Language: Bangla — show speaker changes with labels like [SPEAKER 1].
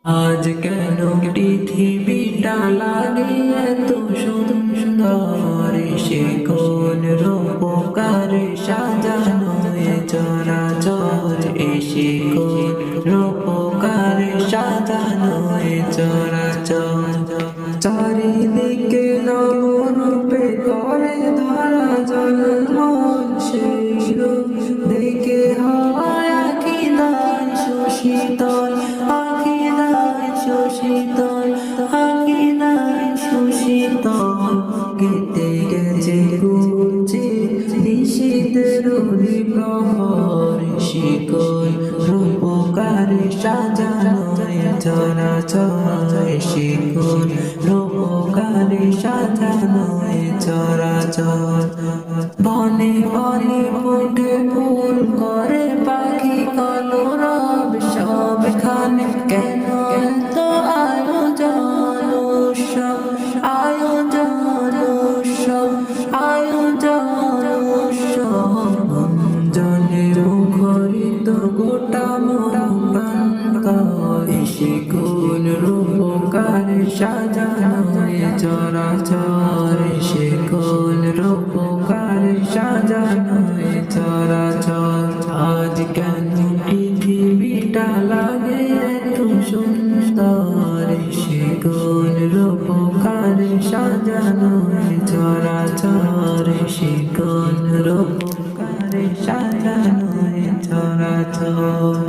[SPEAKER 1] আজ কেন পৃথিবীটা লাগে এত সুন্দর, সে কোন রূপকার সাজানো এ চরাচর, এসে কোন রূপকার সাজানো এ চরাচর। চারিদিকে নবরূপে করে ধরা জলমল, সেই রূপ দেখে হয় আখিদায় সুশীতল, আখিদায় সুশীতল, আখিদায় সুশীতল। কেটে গেছে ঘুরছে নিশীথের প্রহর, শিকল রূপকার সাজানো চরাচর, শিকল রূপকার সাজানো চরাচর। বনে বনে ফুটে ফুল করে পাখি কলরব, সবখানে কেন এত আয়োজন উৎসব, আয়োজন উৎসব, আয়োজন উৎসব। গুঞ্জনে মুখরিত গোটা মন, সে কোন রূপকার সাজানো চরাচর, সে কোন রূপকার সাজানো চরাচর। আজ কেন পৃথিবীটা লাগে এত সুন্দর, সে কোন রূপকার সাজানো চরাচর, সে কোন রূপকার সাজানো চরাচর।